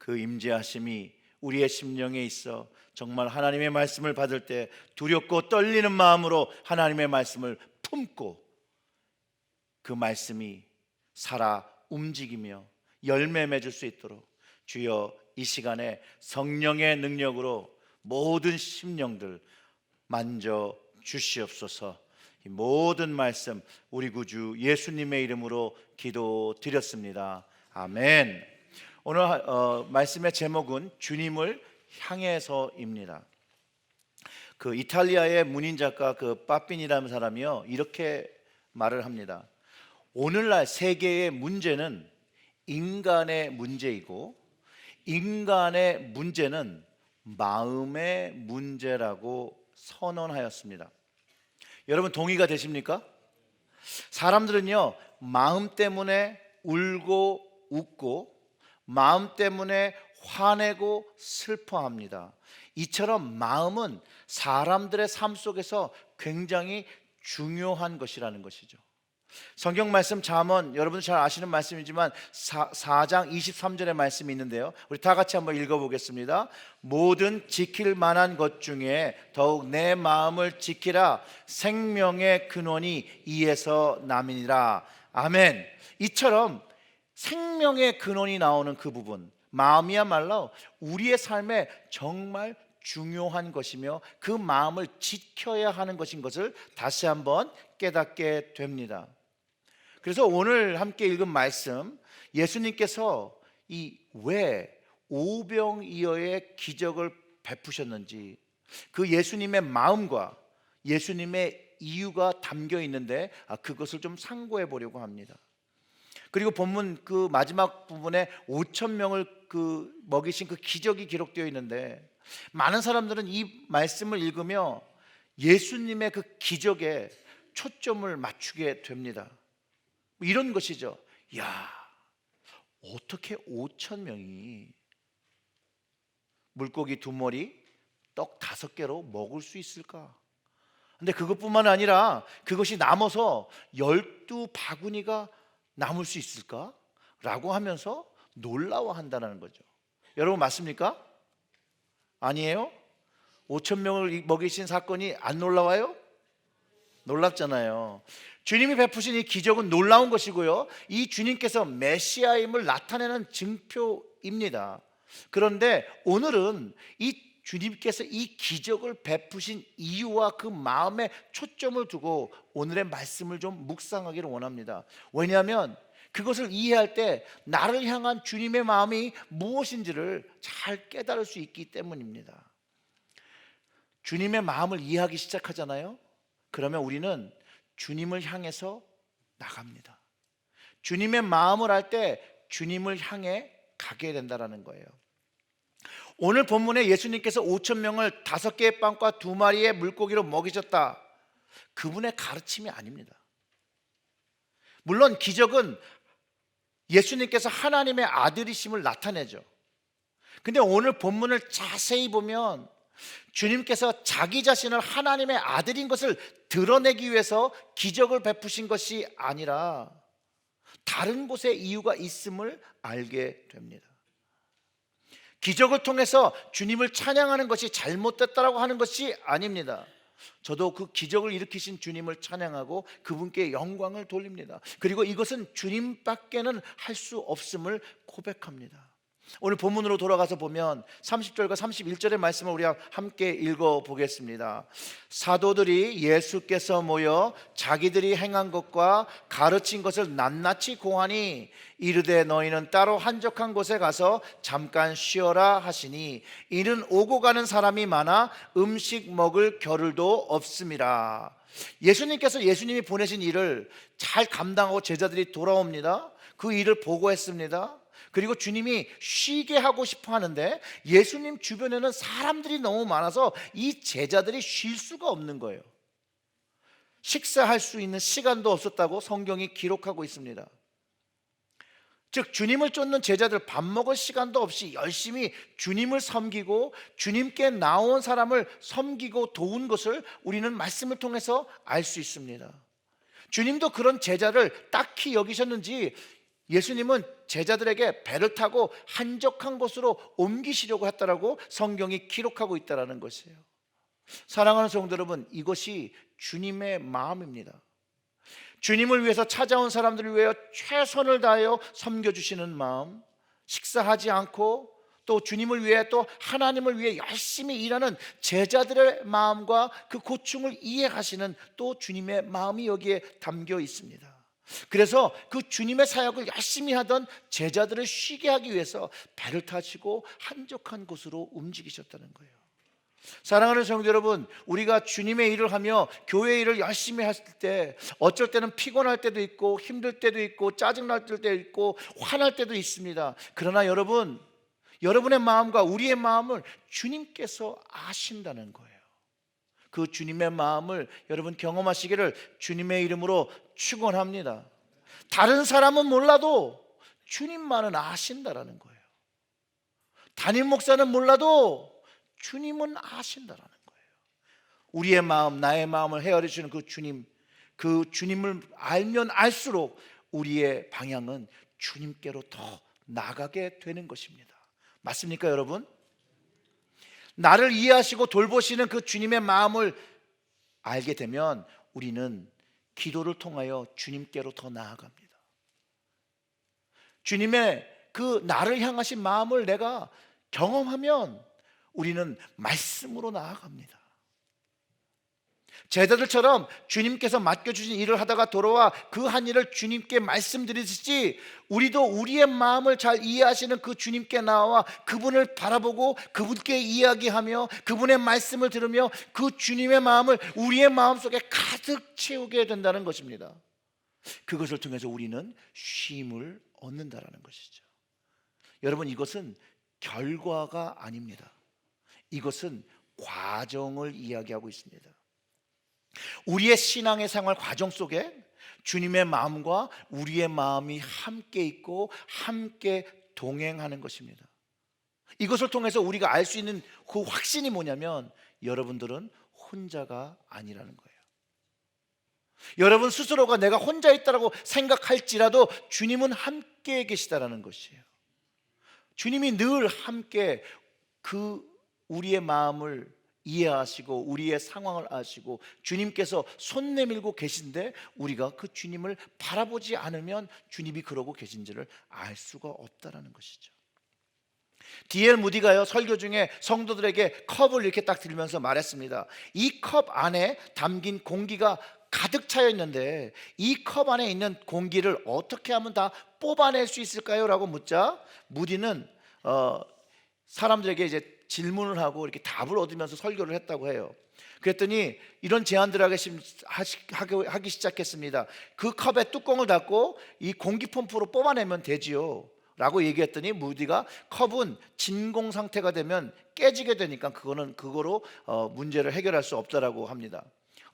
그 임재하심이 우리의 심령에 있어 정말 하나님의 말씀을 받을 때 두렵고 떨리는 마음으로 하나님의 말씀을 품고 그 말씀이 살아 움직이며 열매 맺을 수 있도록 주여 이 시간에 성령의 능력으로 모든 심령들 만져 주시옵소서. 이 모든 말씀 우리 구주 예수님의 이름으로 기도드렸습니다. 아멘. 오늘 말씀의 제목은 주님을 향해서입니다. 그 이탈리아의 문인 작가 그 빠삐니라는 사람이요 이렇게 말을 합니다. 오늘날 세계의 문제는 인간의 문제이고 인간의 문제는 마음의 문제라고 선언하였습니다. 여러분 동의가 되십니까? 사람들은요 마음 때문에 울고 웃고 마음 때문에 화내고 슬퍼합니다. 이처럼 마음은 사람들의 삶 속에서 굉장히 중요한 것이라는 것이죠. 성경 말씀 잠언 여러분 잘 아시는 말씀이지만 4장 23절의 말씀이 있는데요, 우리 다 같이 한번 읽어보겠습니다. 모든 지킬 만한 것 중에 더욱 내 마음을 지키라. 생명의 근원이 이에서 남이니라. 아멘. 이처럼 생명의 근원이 나오는 그 부분, 마음이야말로 우리의 삶에 정말 중요한 것이며 그 마음을 지켜야 하는 것인 것을 다시 한번 깨닫게 됩니다. 그래서 오늘 함께 읽은 말씀, 예수님께서 이 왜 오병이어의 기적을 베푸셨는지 그 예수님의 마음과 예수님의 이유가 담겨 있는데 그것을 좀 상고해 보려고 합니다. 그리고 본문 그 마지막 부분에 5천 명을 먹이신 그 기적이 기록되어 있는데 많은 사람들은 이 말씀을 읽으며 예수님의 그 기적에 초점을 맞추게 됩니다. 이런 것이죠. 야, 어떻게 5천 명이 물고기 2마리, 떡 5개로 먹을 수 있을까? 근데 그것뿐만 아니라 그것이 남아서 12바구니가 남을 수 있을까? 라고 하면서 놀라워한다는 거죠. 여러분 맞습니까? 아니에요? 5천 명을 먹이신 사건이 안 놀라워요? 놀랍잖아요. 주님이 베푸신 이 기적은 놀라운 것이고요, 이 주님께서 메시아임을 나타내는 증표입니다. 그런데 오늘은 이 주님께서 이 기적을 베푸신 이유와 그 마음에 초점을 두고 오늘의 말씀을 좀 묵상하기를 원합니다. 왜냐하면 그것을 이해할 때 나를 향한 주님의 마음이 무엇인지를 잘 깨달을 수 있기 때문입니다. 주님의 마음을 이해하기 시작하잖아요. 그러면 우리는 주님을 향해서 나갑니다. 주님의 마음을 알 때 주님을 향해 가게 된다는 거예요. 오늘 본문에 예수님께서 5천 명을 5개의 빵과 2마리의 물고기로 먹이셨다, 그분의 가르침이 아닙니다. 물론 기적은 예수님께서 하나님의 아들이심을 나타내죠. 근데 오늘 본문을 자세히 보면 주님께서 자기 자신을 하나님의 아들인 것을 드러내기 위해서 기적을 베푸신 것이 아니라 다른 곳에 이유가 있음을 알게 됩니다. 기적을 통해서 주님을 찬양하는 것이 잘못됐다라고 하는 것이 아닙니다. 저도 그 기적을 일으키신 주님을 찬양하고 그분께 영광을 돌립니다. 그리고 이것은 주님밖에는 할 수 없음을 고백합니다. 오늘 본문으로 돌아가서 보면 30절과 31절의 말씀을 우리 함께 읽어보겠습니다. 사도들이 예수께서 모여 자기들이 행한 것과 가르친 것을 낱낱이 고하니 이르되 너희는 따로 한적한 곳에 가서 잠깐 쉬어라 하시니 이는 오고 가는 사람이 많아 음식 먹을 겨를도 없음이라. 예수님이 보내신 일을 잘 감당하고 제자들이 돌아옵니다. 그 일을 보고했습니다. 그리고 주님이 쉬게 하고 싶어 하는데 예수님 주변에는 사람들이 너무 많아서 이 제자들이 쉴 수가 없는 거예요. 식사할 수 있는 시간도 없었다고 성경이 기록하고 있습니다. 즉 주님을 쫓는 제자들 밥 먹을 시간도 없이 열심히 주님을 섬기고 주님께 나온 사람을 섬기고 도운 것을 우리는 말씀을 통해서 알 수 있습니다. 주님도 그런 제자를 딱히 여기셨는지 예수님은 제자들에게 배를 타고 한적한 곳으로 옮기시려고 했다라고 성경이 기록하고 있다는 것이에요. 사랑하는 성도 여러분, 이것이 주님의 마음입니다. 주님을 위해서 찾아온 사람들을 위하여 최선을 다하여 섬겨주시는 마음, 식사하지 않고 또 주님을 위해 또 하나님을 위해 열심히 일하는 제자들의 마음과 그 고충을 이해하시는 또 주님의 마음이 여기에 담겨 있습니다. 그래서 그 주님의 사역을 열심히 하던 제자들을 쉬게 하기 위해서 배를 타시고 한적한 곳으로 움직이셨다는 거예요. 사랑하는 성도 여러분, 우리가 주님의 일을 하며 교회 일을 열심히 했을 때 어쩔 때는 피곤할 때도 있고 힘들 때도 있고 짜증날 때도 있고 화날 때도 있습니다. 그러나 여러분, 여러분의 마음과 우리의 마음을 주님께서 아신다는 거예요. 그 주님의 마음을 여러분 경험하시기를 주님의 이름으로 축원합니다. 다른 사람은 몰라도 주님만은 아신다라는 거예요. 담임 목사는 몰라도 주님은 아신다라는 거예요. 우리의 마음, 나의 마음을 헤아려 주시는 그 주님, 그 주님을 알면 알수록 우리의 방향은 주님께로 더 나가게 되는 것입니다. 맞습니까, 여러분? 나를 이해하시고 돌보시는 그 주님의 마음을 알게 되면 우리는 기도를 통하여 주님께로 더 나아갑니다. 주님의 그 나를 향하신 마음을 내가 경험하면 우리는 말씀으로 나아갑니다. 제자들처럼 주님께서 맡겨주신 일을 하다가 돌아와 그 한 일을 주님께 말씀드리듯이 우리도 우리의 마음을 잘 이해하시는 그 주님께 나와 그분을 바라보고 그분께 이야기하며 그분의 말씀을 들으며 그 주님의 마음을 우리의 마음속에 가득 채우게 된다는 것입니다. 그것을 통해서 우리는 쉼을 얻는다는 것이죠. 여러분, 이것은 결과가 아닙니다. 이것은 과정을 이야기하고 있습니다. 우리의 신앙의 생활 과정 속에 주님의 마음과 우리의 마음이 함께 있고 함께 동행하는 것입니다. 이것을 통해서 우리가 알 수 있는 그 확신이 뭐냐면 여러분들은 혼자가 아니라는 거예요. 여러분 스스로가 내가 혼자 있다고 생각할지라도 주님은 함께 계시다라는 것이에요. 주님이 늘 함께 그 우리의 마음을 이해하시고 우리의 상황을 아시고 주님께서 손 내밀고 계신데 우리가 그 주님을 바라보지 않으면 주님이 그러고 계신지를 알 수가 없다라는 것이죠. D.L. 무디가요 설교 중에 성도들에게 컵을 이렇게 딱 들면서 말했습니다. 이 컵 안에 담긴 공기가 가득 차여 있는데 이 컵 안에 있는 공기를 어떻게 하면 다 뽑아낼 수 있을까요? 라고 묻자 무디는 사람들에게 이제 질문을 하고 이렇게 답을 얻으면서 설교를 했다고 해요. 그랬더니 이런 제안들을 하기 시작했습니다. 그 컵의 뚜껑을 닫고 이 공기 펌프로 뽑아내면 되지요 라고 얘기했더니 무디가 컵은 진공 상태가 되면 깨지게 되니까 그거로 문제를 해결할 수 없다라고 합니다.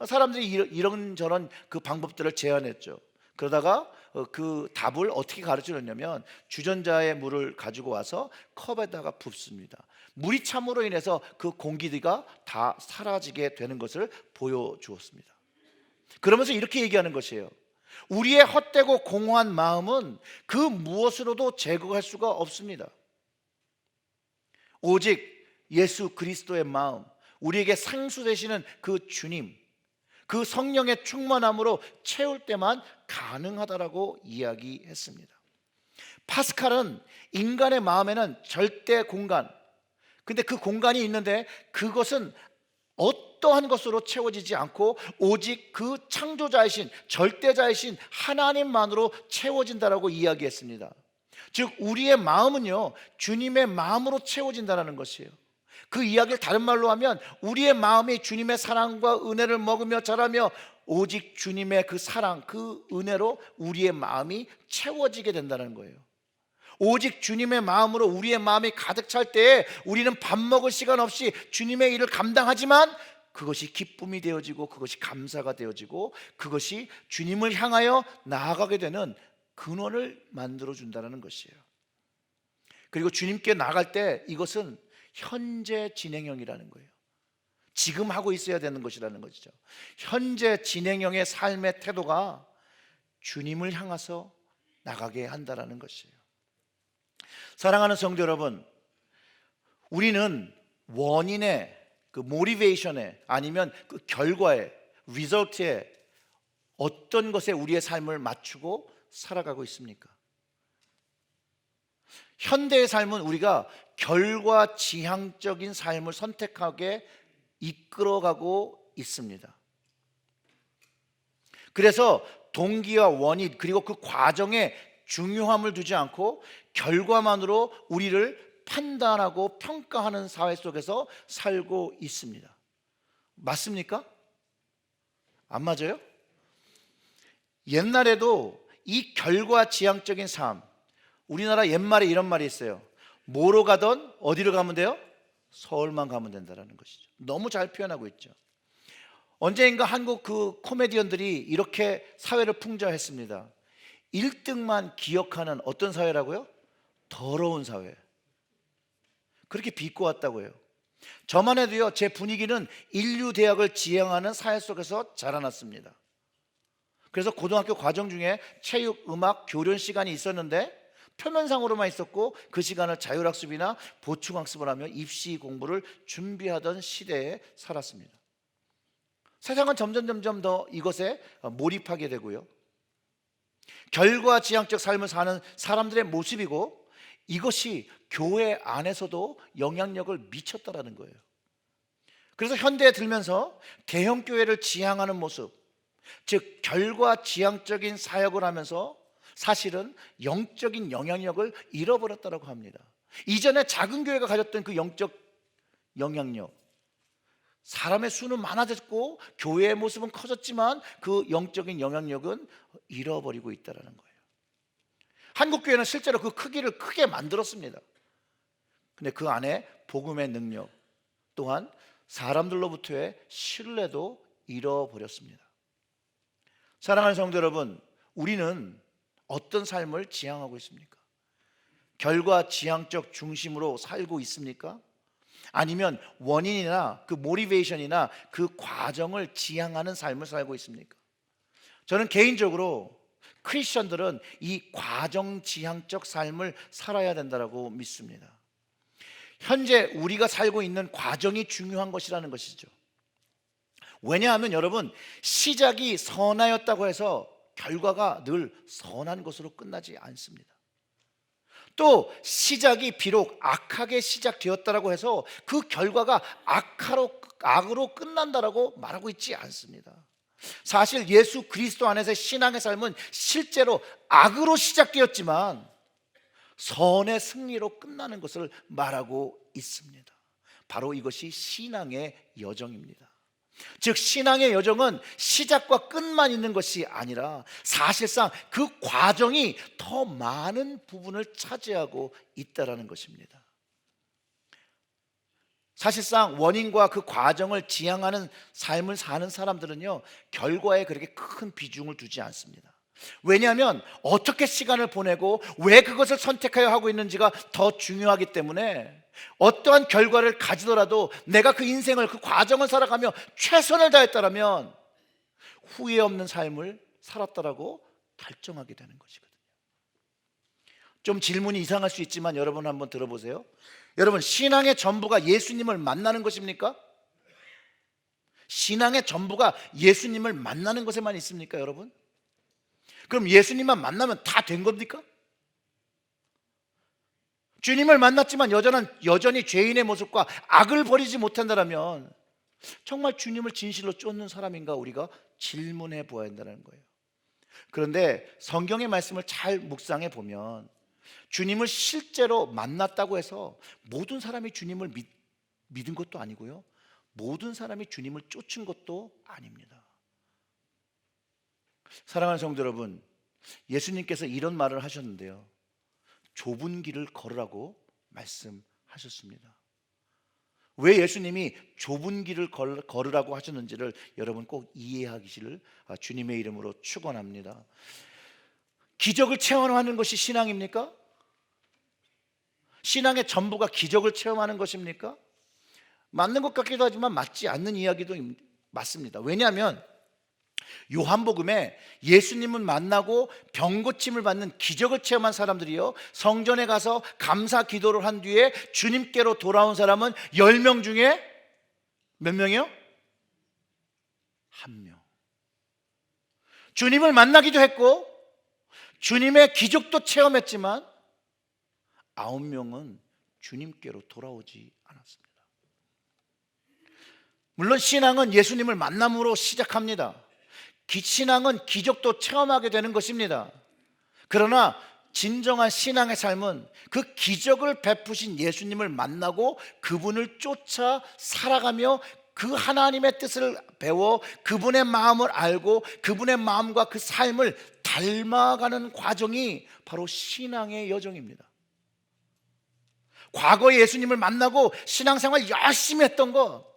사람들이 이런저런 그 방법들을 제안했죠. 그러다가 그 답을 어떻게 가르쳐줬냐면 주전자의 물을 가지고 와서 컵에다가 붓습니다. 물이 참으로 인해서 그 공기가 다 사라지게 되는 것을 보여주었습니다. 그러면서 이렇게 얘기하는 것이에요. 우리의 헛되고 공허한 마음은 그 무엇으로도 제거할 수가 없습니다. 오직 예수 그리스도의 마음, 우리에게 상수 되시는 그 주님, 그 성령의 충만함으로 채울 때만 가능하다라고 이야기했습니다. 파스칼은 인간의 마음에는 절대 공간, 근데 그 공간이 있는데 그것은 어떠한 것으로 채워지지 않고 오직 그 창조자이신 절대자이신 하나님만으로 채워진다라고 이야기했습니다. 즉 우리의 마음은요 주님의 마음으로 채워진다는 것이에요. 그 이야기를 다른 말로 하면 우리의 마음이 주님의 사랑과 은혜를 먹으며 자라며 오직 주님의 그 사랑, 그 은혜로 우리의 마음이 채워지게 된다는 거예요. 오직 주님의 마음으로 우리의 마음이 가득 찰 때에 우리는 밥 먹을 시간 없이 주님의 일을 감당하지만 그것이 기쁨이 되어지고 그것이 감사가 되어지고 그것이 주님을 향하여 나아가게 되는 근원을 만들어준다는 것이에요. 그리고 주님께 나갈 때 이것은 현재 진행형이라는 거예요. 지금 하고 있어야 되는 것이라는 것이죠. 현재 진행형의 삶의 태도가 주님을 향해서 나가게 한다라는 것이에요. 사랑하는 성도 여러분, 우리는 원인의 그 모티베이션에 아니면 그 결과에 리설트에 어떤 것에 우리의 삶을 맞추고 살아가고 있습니까? 현대의 삶은 우리가 결과 지향적인 삶을 선택하게 이끌어가고 있습니다. 그래서 동기와 원인 그리고 그 과정에 중요함을 두지 않고 결과만으로 우리를 판단하고 평가하는 사회 속에서 살고 있습니다. 맞습니까? 안 맞아요? 옛날에도 이 결과 지향적인 삶, 우리나라 옛말에 이런 말이 있어요. 뭐로 가든 어디로 가면 돼요? 서울만 가면 된다는 것이죠. 너무 잘 표현하고 있죠. 언젠가 한국 그 코미디언들이 이렇게 사회를 풍자했습니다. 1등만 기억하는 어떤 사회라고요? 더러운 사회. 그렇게 비꼬았다고 해요. 저만 해도요, 제 분위기는 인류대학을 지향하는 사회 속에서 자라났습니다. 그래서 고등학교 과정 중에 체육, 음악, 교련 시간이 있었는데 표면상으로만 있었고 그 시간을 자율학습이나 보충학습을 하며 입시 공부를 준비하던 시대에 살았습니다. 세상은 점점 더 이것에 몰입하게 되고요, 결과지향적 삶을 사는 사람들의 모습이고 이것이 교회 안에서도 영향력을 미쳤다라는 거예요. 그래서 현대에 들면서 대형 교회를 지향하는 모습, 즉 결과지향적인 사역을 하면서 사실은 영적인 영향력을 잃어버렸다고 합니다. 이전에 작은 교회가 가졌던 그 영적 영향력, 사람의 수는 많아졌고 교회의 모습은 커졌지만 그 영적인 영향력은 잃어버리고 있다는 거예요. 한국 교회는 실제로 그 크기를 크게 만들었습니다. 근데 그 안에 복음의 능력 또한 사람들로부터의 신뢰도 잃어버렸습니다. 사랑하는 성도 여러분, 우리는 어떤 삶을 지향하고 있습니까? 결과 지향적 중심으로 살고 있습니까? 아니면 원인이나 그 모티베이션이나 그 과정을 지향하는 삶을 살고 있습니까? 저는 개인적으로 크리스천들은 이 과정 지향적 삶을 살아야 된다고 믿습니다. 현재 우리가 살고 있는 과정이 중요한 것이라는 것이죠. 왜냐하면 여러분, 시작이 선하였다고 해서 결과가 늘 선한 것으로 끝나지 않습니다. 또 시작이 비록 악하게 시작되었다고 해서 그 결과가 악으로 끝난다라고 말하고 있지 않습니다. 사실 예수 그리스도 안에서의 신앙의 삶은 실제로 악으로 시작되었지만 선의 승리로 끝나는 것을 말하고 있습니다. 바로 이것이 신앙의 여정입니다. 즉 신앙의 여정은 시작과 끝만 있는 것이 아니라 사실상 그 과정이 더 많은 부분을 차지하고 있다는 것입니다. 사실상 원인과 그 과정을 지향하는 삶을 사는 사람들은요, 결과에 그렇게 큰 비중을 두지 않습니다. 왜냐하면 어떻게 시간을 보내고 왜 그것을 선택하여 하고 있는지가 더 중요하기 때문에 어떠한 결과를 가지더라도 내가 그 인생을, 그 과정을 살아가며 최선을 다했다면 후회 없는 삶을 살았다라고 결정하게 되는 것이거든요. 좀 질문이 이상할 수 있지만 여러분 한번 들어보세요. 여러분, 신앙의 전부가 예수님을 만나는 것입니까? 신앙의 전부가 예수님을 만나는 것에만 있습니까, 여러분? 그럼 예수님만 만나면 다 된 겁니까? 주님을 만났지만 여전히 죄인의 모습과 악을 버리지 못한다면 정말 주님을 진실로 쫓는 사람인가 우리가 질문해 보아야 한다는 거예요. 그런데 성경의 말씀을 잘 묵상해 보면 주님을 실제로 만났다고 해서 모든 사람이 주님을 믿은 것도 아니고요, 모든 사람이 주님을 쫓은 것도 아닙니다. 사랑하는 성도 여러분, 예수님께서 이런 말을 하셨는데요, 좁은 길을 걸으라고 말씀하셨습니다. 왜 예수님이 좁은 길을 걸으라고 하셨는지를 여러분 꼭 이해하기를 주님의 이름으로 축원합니다. 기적을 체험하는 것이 신앙입니까? 신앙의 전부가 기적을 체험하는 것입니까? 맞는 것 같기도 하지만 맞지 않는 이야기도 맞습니다. 왜냐하면 요한복음에 예수님을 만나고 병고침을 받는 기적을 체험한 사람들이요, 성전에 가서 감사 기도를 한 뒤에 주님께로 돌아온 사람은 10명 중에 몇 명이요? 1명. 주님을 만나기도 했고 주님의 기적도 체험했지만 9명은 주님께로 돌아오지 않았습니다. 물론 신앙은 예수님을 만남으로 시작합니다. 신앙은 기적도 체험하게 되는 것입니다. 그러나 진정한 신앙의 삶은 그 기적을 베푸신 예수님을 만나고 그분을 쫓아 살아가며 그 하나님의 뜻을 배워 그분의 마음을 알고 그분의 마음과 그 삶을 닮아가는 과정이 바로 신앙의 여정입니다. 과거에 예수님을 만나고 신앙생활 열심히 했던 거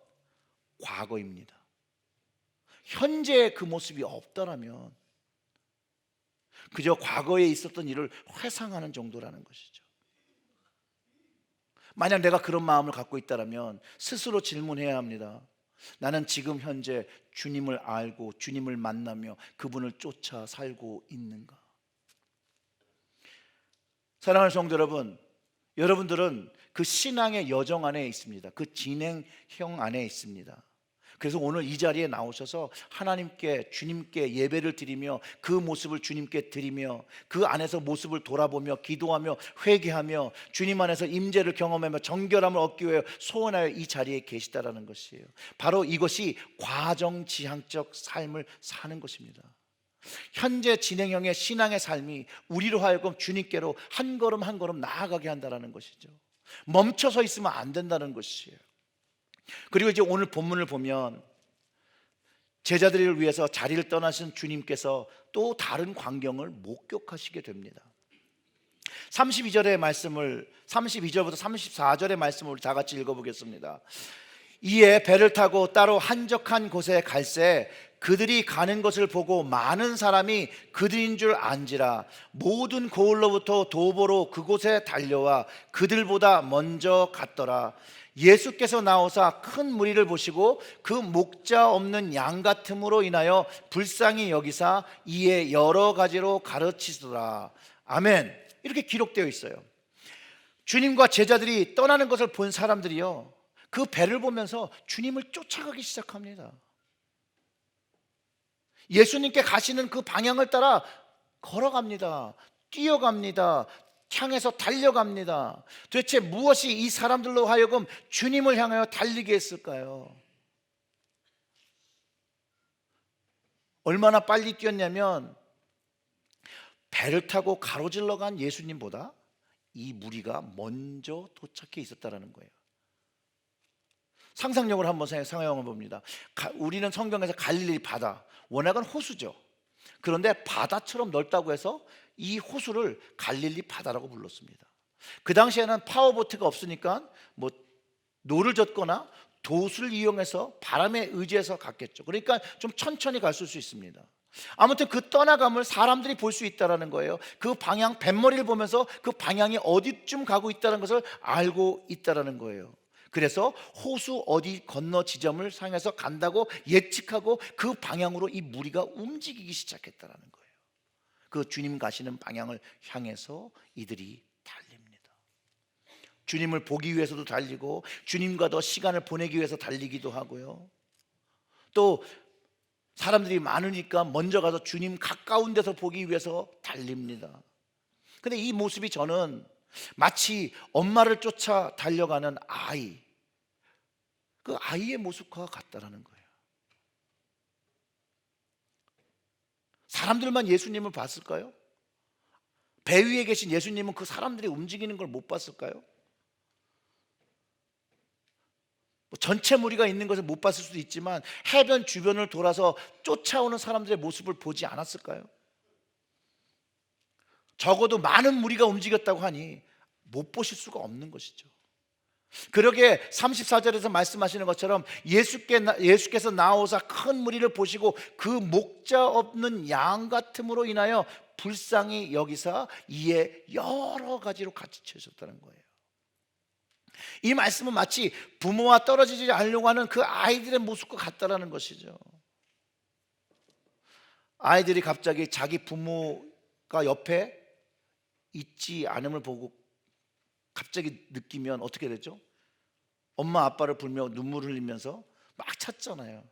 과거입니다. 현재의 그 모습이 없더라면 그저 과거에 있었던 일을 회상하는 정도라는 것이죠. 만약 내가 그런 마음을 갖고 있다면 스스로 질문해야 합니다. 나는 지금 현재 주님을 알고 주님을 만나며 그분을 쫓아 살고 있는가? 사랑하는 성도 여러분, 여러분들은 그 신앙의 여정 안에 있습니다. 그 진행형 안에 있습니다. 그래서 오늘 이 자리에 나오셔서 하나님께, 주님께 예배를 드리며 그 모습을 주님께 드리며 그 안에서 모습을 돌아보며 기도하며 회개하며 주님 안에서 임재를 경험하며 정결함을 얻기 위해 소원하여 이 자리에 계시다라는 것이에요. 바로 이것이 과정지향적 삶을 사는 것입니다. 현재 진행형의 신앙의 삶이 우리로 하여금 주님께로 한 걸음 한 걸음 나아가게 한다는 것이죠. 멈춰서 있으면 안 된다는 것이에요. 그리고 이제 오늘 본문을 보면 제자들을 위해서 자리를 떠나신 주님께서 또 다른 광경을 목격하시게 됩니다. 32절의 말씀을 32절부터 34절의 말씀을 다 같이 읽어보겠습니다. 이에 배를 타고 따로 한적한 곳에 갈새 그들이 가는 것을 보고 많은 사람이 그들인 줄 안지라. 모든 고을로부터 도보로 그곳에 달려와 그들보다 먼저 갔더라. 예수께서 나오사 큰 무리를 보시고 그 목자 없는 양 같음으로 인하여 불쌍히 여기사 이에 여러 가지로 가르치시더라. 아멘. 이렇게 기록되어 있어요. 주님과 제자들이 떠나는 것을 본 사람들이요, 그 배를 보면서 주님을 쫓아가기 시작합니다. 예수님께 가시는 그 방향을 따라 걸어갑니다. 뛰어갑니다. 향해서 달려갑니다. 도대체 무엇이 이 사람들로 하여금 주님을 향하여 달리게 했을까요? 얼마나 빨리 뛰었냐면 배를 타고 가로질러 간 예수님보다 이 무리가 먼저 도착해 있었다는 거예요. 상상력을 한번 상상해 봅니다. 우리는 성경에서 갈릴리 바다, 워낙은 호수죠. 그런데 바다처럼 넓다고 해서 이 호수를 갈릴리 바다라고 불렀습니다. 그 당시에는 파워보트가 없으니까 뭐 노를 젓거나 돛을 이용해서 바람에 의지해서 갔겠죠. 그러니까 좀 천천히 갔을 수 있습니다. 아무튼 그 떠나감을 사람들이 볼 수 있다는 거예요. 그 방향, 뱃머리를 보면서 그 방향이 어디쯤 가고 있다는 것을 알고 있다는 거예요. 그래서 호수 어디 건너 지점을 향해서 간다고 예측하고 그 방향으로 이 무리가 움직이기 시작했다는 거예요. 그 주님 가시는 방향을 향해서 이들이 달립니다. 주님을 보기 위해서도 달리고 주님과 더 시간을 보내기 위해서 달리기도 하고요. 또 사람들이 많으니까 먼저 가서 주님 가까운 데서 보기 위해서 달립니다. 근데 이 모습이 저는 마치 엄마를 쫓아 달려가는 아이, 그 아이의 모습과 같다라는 거예요. 사람들만 예수님을 봤을까요? 배 위에 계신 예수님은 그 사람들이 움직이는 걸 못 봤을까요? 전체 무리가 있는 것을 못 봤을 수도 있지만 해변 주변을 돌아서 쫓아오는 사람들의 모습을 보지 않았을까요? 적어도 많은 무리가 움직였다고 하니 못 보실 수가 없는 것이죠. 그러게 34절에서 말씀하시는 것처럼 예수께서 나오사 큰 무리를 보시고 그 목자 없는 양 같음으로 인하여 불쌍히 여기사 이에 여러 가지로 가르치셨다는 거예요. 이 말씀은 마치 부모와 떨어지지 않으려고 하는 그 아이들의 모습과 같다라는 것이죠. 아이들이 갑자기 자기 부모가 옆에 있지 않음을 보고 갑자기 느끼면 어떻게 되죠? 엄마 아빠를 불며 눈물을 흘리면서 막 찾잖아요.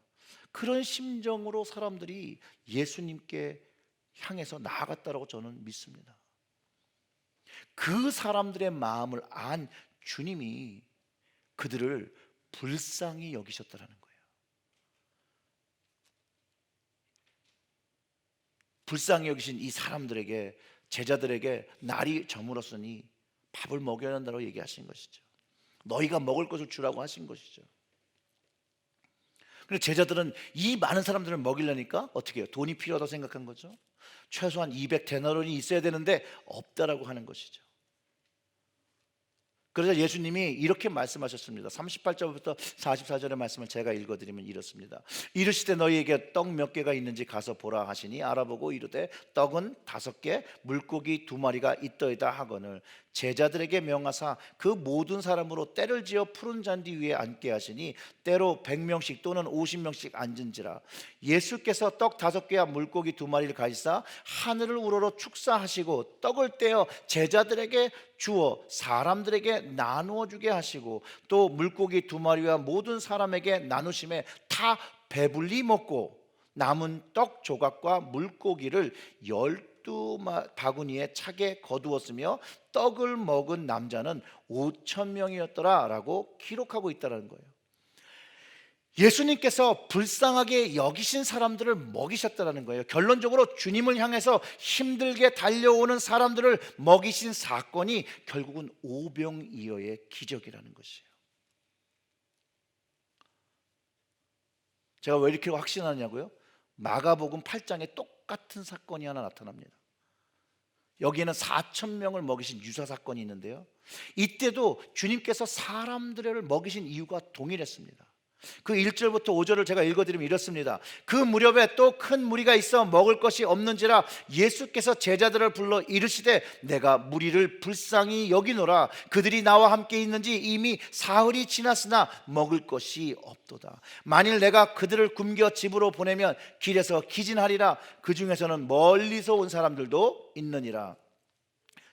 그런 심정으로 사람들이 예수님께 향해서 나아갔다라고 저는 믿습니다. 그 사람들의 마음을 안 주님이 그들을 불쌍히 여기셨다라는 거예요. 불쌍히 여기신 이 사람들에게, 제자들에게 날이 저물었으니 밥을 먹여야 한다고 얘기하신 것이죠. 너희가 먹을 것을 주라고 하신 것이죠. 그런데 제자들은 이 많은 사람들을 먹이려니까 어떻게 해요? 돈이 필요하다고 생각한 거죠. 최소한 200데나리온이 있어야 되는데 없다라고 하는 것이죠. 그래서 예수님이 이렇게 말씀하셨습니다. 38절부터 44절의 말씀을 제가 읽어드리면 이렇습니다. 이르시되 너희에게 떡 몇 개가 있는지 가서 보라 하시니 알아보고 이르되 떡은 5개 물고기 2마리가 있더이다 하거늘 제자들에게 명하사 그 모든 사람으로 때를 지어 푸른 잔디 위에 앉게 하시니 때로 100명씩 또는 50명씩 앉은지라. 예수께서 떡 5개와 물고기 2마리를 가지사 하늘을 우러러 축사하시고 떡을 떼어 제자들에게 주어 사람들에게 나누어 주게 하시고 또 물고기 2마리와 모든 사람에게 나누심에 다 배불리 먹고 남은 떡 조각과 물고기를 12바구니에 차게 거두었으며 떡을 먹은 남자는 5,000명이었더라 라고 기록하고 있다는 거예요. 예수님께서 불쌍하게 여기신 사람들을 먹이셨다는 거예요. 결론적으로 주님을 향해서 힘들게 달려오는 사람들을 먹이신 사건이 결국은 오병이어의 기적이라는 것이에요. 제가 왜 이렇게 확신하냐고요? 마가복음 8장에 똑같은 사건이 하나 나타납니다. 여기에는 4,000명을 먹이신 유사 사건이 있는데요, 이때도 주님께서 사람들을 먹이신 이유가 동일했습니다. 그 1절부터 5절을 제가 읽어드리면 이렇습니다. 그 무렵에 또 큰 무리가 있어 먹을 것이 없는지라 예수께서 제자들을 불러 이르시되 내가 무리를 불쌍히 여기노라. 그들이 나와 함께 있는지 이미 사흘이 지났으나 먹을 것이 없도다. 만일 내가 그들을 굶겨 집으로 보내면 길에서 기진하리라. 그 중에서는 멀리서 온 사람들도 있느니라.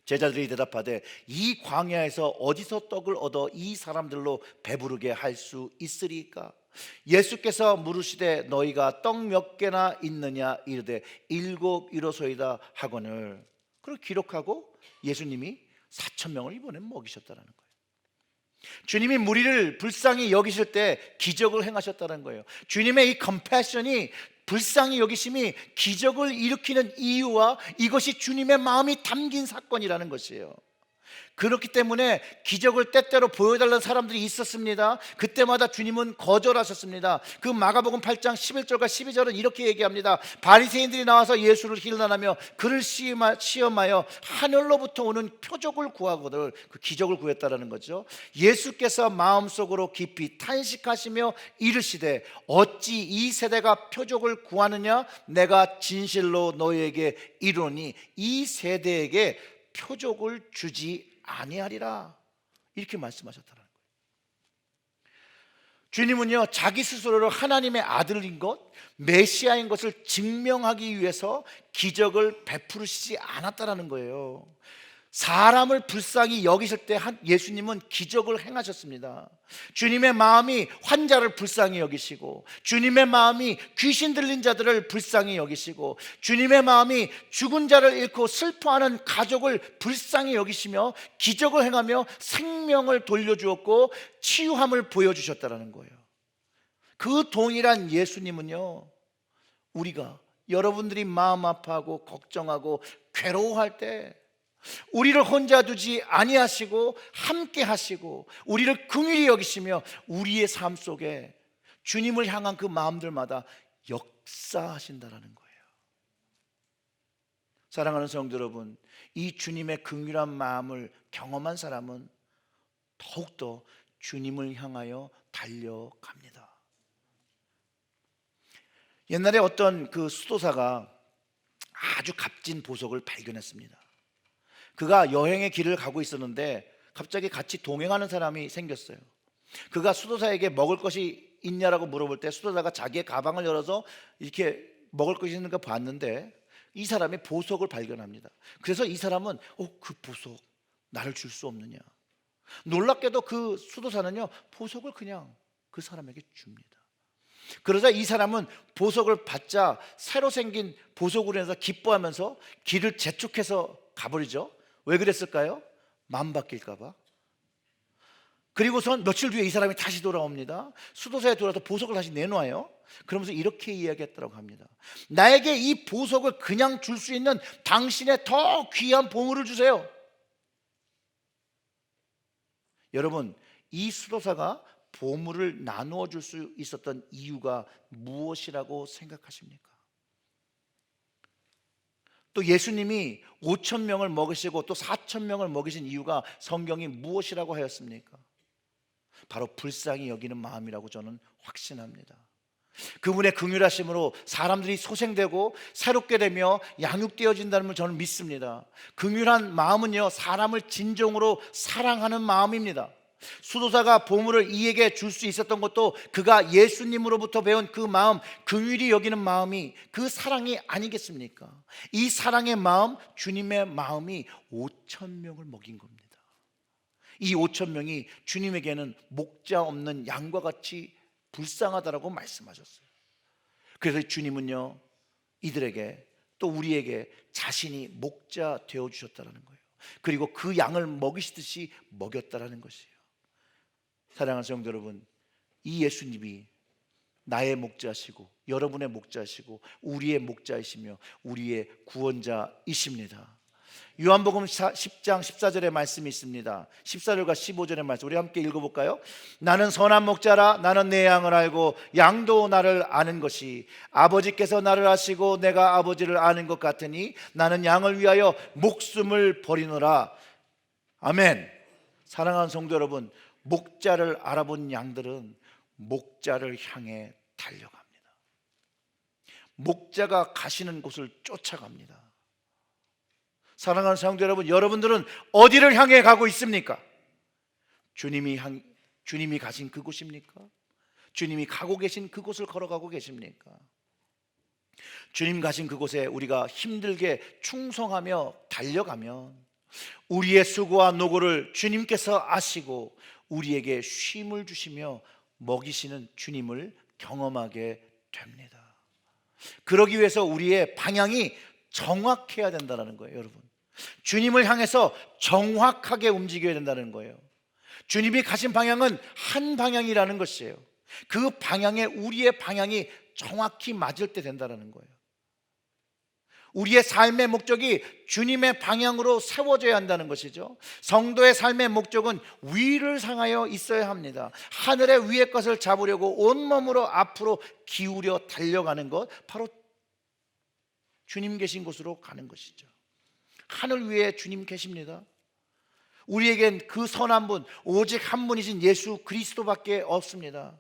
제자들이 대답하되 이 광야에서 어디서 떡을 얻어 이 사람들로 배부르게 할 수 있으리까? 예수께서 물으시되 너희가 떡 몇 개나 있느냐 이르되 7이로소이다 하거늘. 그걸 기록하고 예수님이 4,000명을 이번에 먹이셨다는 거예요. 주님이 무리를 불쌍히 여기실 때 기적을 행하셨다는 거예요. 주님의 이 컴패션이, 불쌍히 여기심이 기적을 일으키는 이유와 이것이 주님의 마음이 담긴 사건이라는 것이에요. 그렇기 때문에 기적을 때때로 보여달라는 사람들이 있었습니다. 그때마다 주님은 거절하셨습니다. 그 마가복음 8장 11절과 12절은 이렇게 얘기합니다. 바리새인들이 나와서 예수를 힐난하며 그를 시험하여 하늘로부터 오는 표적을 구하거늘, 그 기적을 구했다라는 거죠. 예수께서 마음속으로 깊이 탄식하시며 이르시되 어찌 이 세대가 표적을 구하느냐? 내가 진실로 너희에게 이르노니 이 세대에게 표적을 주지 아니하리라. 이렇게 말씀하셨다는 거예요. 주님은요, 자기 스스로를 하나님의 아들인 것, 메시아인 것을 증명하기 위해서 기적을 베푸시지 않았다는 거예요. 사람을 불쌍히 여기실 때 예수님은 기적을 행하셨습니다. 주님의 마음이 환자를 불쌍히 여기시고, 주님의 마음이 귀신 들린 자들을 불쌍히 여기시고, 주님의 마음이 죽은 자를 잃고 슬퍼하는 가족을 불쌍히 여기시며 기적을 행하며 생명을 돌려주었고 치유함을 보여주셨다는 거예요. 그 동일한 예수님은요, 우리가, 여러분들이 마음 아파하고 걱정하고 괴로워할 때 우리를 혼자 두지 아니하시고 함께 하시고 우리를 긍휼히 여기시며 우리의 삶 속에 주님을 향한 그 마음들마다 역사하신다라는 거예요. 사랑하는 성도 여러분, 이 주님의 긍휼한 마음을 경험한 사람은 더욱더 주님을 향하여 달려갑니다. 옛날에 어떤 그 수도사가 아주 값진 보석을 발견했습니다. 그가 여행의 길을 가고 있었는데 갑자기 같이 동행하는 사람이 생겼어요. 그가 수도사에게 먹을 것이 있냐라고 물어볼 때 수도사가 자기의 가방을 열어서 이렇게 먹을 것이 있는가 봤는데 이 사람의 보석을 발견합니다. 그래서 이 사람은 그 보석 나를 줄 수 없느냐. 놀랍게도 그 수도사는요 보석을 그냥 그 사람에게 줍니다. 그러자 이 사람은 보석을 받자 새로 생긴 보석으로 해서 기뻐하면서 길을 재촉해서 가버리죠. 왜 그랬을까요? 맘 바뀔까 봐. 그리고선 며칠 뒤에 이 사람이 다시 돌아옵니다. 수도사에 돌아와서 보석을 다시 내놓아요. 그러면서 이렇게 이야기했다고 합니다. 나에게 이 보석을 그냥 줄 수 있는 당신의 더 귀한 보물을 주세요. 여러분, 이 수도사가 보물을 나누어 줄 수 있었던 이유가 무엇이라고 생각하십니까? 또 예수님이 5천 명을 먹이시고 또 4천 명을 먹이신 이유가 성경이 무엇이라고 하였습니까? 바로 불쌍히 여기는 마음이라고 저는 확신합니다. 그분의 긍휼하심으로 사람들이 소생되고 새롭게 되며 양육되어진다는 걸 저는 믿습니다. 긍휼한 마음은요 사람을 진정으로 사랑하는 마음입니다. 수도사가 보물을 이에게 줄 수 있었던 것도 그가 예수님으로부터 배운 그 마음, 긍휼히 여기는 마음이 그 사랑이 아니겠습니까? 이 사랑의 마음, 주님의 마음이 5천 명을 먹인 겁니다. 이 5천 명이 주님에게는 목자 없는 양과 같이 불쌍하다라고 말씀하셨어요. 그래서 주님은요 이들에게 또 우리에게 자신이 목자 되어주셨다는 거예요. 그리고 그 양을 먹이시듯이 먹였다는 것이에요. 사랑하는 성도 여러분, 이 예수님이 나의 목자시고 여러분의 목자시고 우리의 목자이시며 우리의 구원자이십니다. 요한복음 10장 14절의 말씀이 있습니다. 14절과 15절의 말씀 우리 함께 읽어볼까요? 나는 선한 목자라. 나는 내 양을 알고 양도 나를 아는 것이 아버지께서 나를 아시고 내가 아버지를 아는 것 같으니 나는 양을 위하여 목숨을 버리노라. 아멘. 사랑하는 성도 여러분, 목자를 알아본 양들은 목자를 향해 달려갑니다. 목자가 가시는 곳을 쫓아갑니다. 사랑하는 성도 여러분, 여러분들은 어디를 향해 가고 있습니까? 주님이 가신 그곳입니까? 주님이 가고 계신 그곳을 걸어가고 계십니까? 주님 가신 그곳에 우리가 힘들게 충성하며 달려가면 우리의 수고와 노고를 주님께서 아시고 우리에게 쉼을 주시며 먹이시는 주님을 경험하게 됩니다. 그러기 위해서 우리의 방향이 정확해야 된다는 거예요. 여러분, 주님을 향해서 정확하게 움직여야 된다는 거예요. 주님이 가신 방향은 한 방향이라는 것이에요. 그 방향에 우리의 방향이 정확히 맞을 때 된다는 거예요. 우리의 삶의 목적이 주님의 방향으로 세워져야 한다는 것이죠. 성도의 삶의 목적은 위를 향하여 있어야 합니다. 하늘의 위의 것을 잡으려고 온몸으로 앞으로 기울여 달려가는 것, 바로 주님 계신 곳으로 가는 것이죠. 하늘 위에 주님 계십니다. 우리에겐 그 선한 분, 오직 한 분이신 예수 그리스도밖에 없습니다.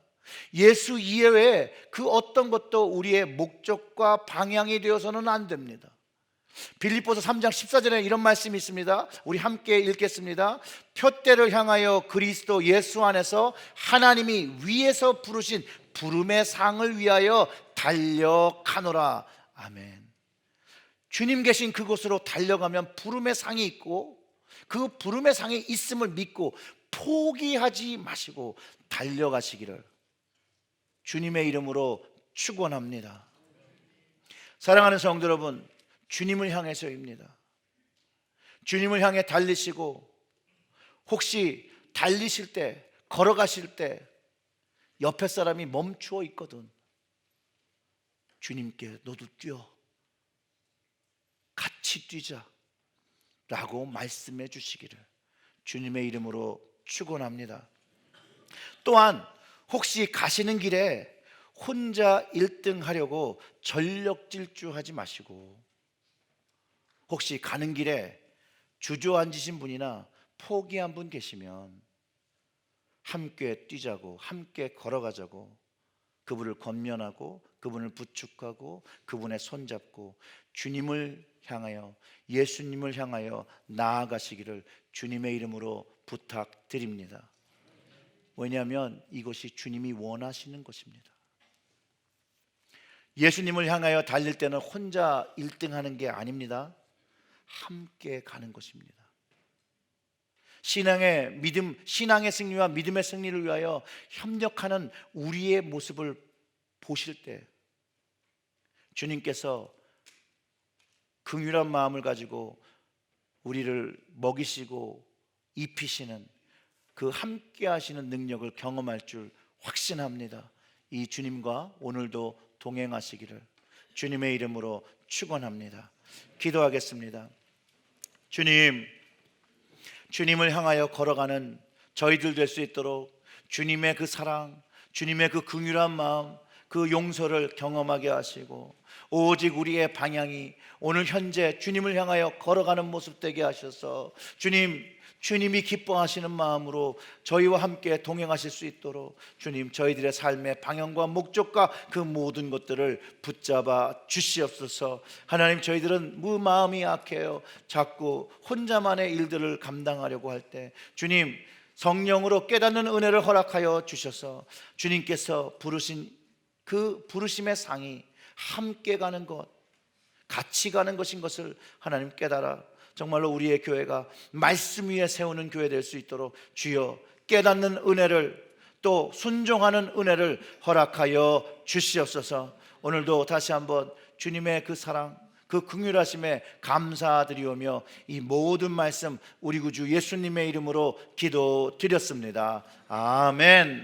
예수 이외에 그 어떤 것도 우리의 목적과 방향이 되어서는 안 됩니다. 빌립보서 3장 14절에 이런 말씀이 있습니다. 우리 함께 읽겠습니다. 표대를 향하여 그리스도 예수 안에서 하나님이 위에서 부르신 부름의 상을 위하여 달려가노라. 아멘. 주님 계신 그곳으로 달려가면 부름의 상이 있고 그 부름의 상이 있음을 믿고 포기하지 마시고 달려가시기를 주님의 이름으로 축원합니다. 사랑하는 성도 여러분, 주님을 향해서입니다. 주님을 향해 달리시고 혹시 달리실 때, 걸어가실 때 옆에 사람이 멈추어 있거든, 주님께 너도 뛰어, 같이 뛰자 라고 말씀해 주시기를 주님의 이름으로 축원합니다. 또한 혹시 가시는 길에 혼자 1등 하려고 전력 질주하지 마시고, 혹시 가는 길에 주저앉으신 분이나 포기한 분 계시면 함께 뛰자고, 함께 걸어가자고, 그분을 권면하고 그분을 부축하고 그분의 손잡고 주님을 향하여, 예수님을 향하여 나아가시기를 주님의 이름으로 부탁드립니다. 왜냐하면 이것이 주님이 원하시는 것입니다. 예수님을 향하여 달릴 때는 혼자 1등 하는 게 아닙니다. 함께 가는 것입니다. 신앙의 믿음, 신앙의 승리와 믿음의 승리를 위하여 협력하는 우리의 모습을 보실 때 주님께서 긍휼한 마음을 가지고 우리를 먹이시고 입히시는 그 함께 하시는 능력을 경험할 줄 확신합니다. 이 주님과 오늘도 동행하시기를 주님의 이름으로 축원합니다. 기도하겠습니다. 주님, 주님을 향하여 걸어가는 저희들 될 수 있도록 주님의 그 사랑, 주님의 그 긍휼한 마음, 그 용서를 경험하게 하시고 오직 우리의 방향이 오늘 현재 주님을 향하여 걸어가는 모습 되게 하셔서 주님이 기뻐하시는 마음으로 저희와 함께 동행하실 수 있도록 주님, 저희들의 삶의 방향과 목적과 그 모든 것들을 붙잡아 주시옵소서. 하나님, 저희들은 마음이 약해요. 자꾸 혼자만의 일들을 감당하려고 할 때 주님, 성령으로 깨닫는 은혜를 허락하여 주셔서 주님께서 부르신 그 부르심의 상이 함께 가는 것, 같이 가는 것인 것을 하나님 깨달아 정말로 우리의 교회가 말씀 위에 세우는 교회 될 수 있도록 주여 깨닫는 은혜를, 또 순종하는 은혜를 허락하여 주시옵소서. 오늘도 다시 한번 주님의 그 사랑, 그 긍휼하심에 감사드리오며 이 모든 말씀 우리 구주 예수님의 이름으로 기도드렸습니다. 아멘.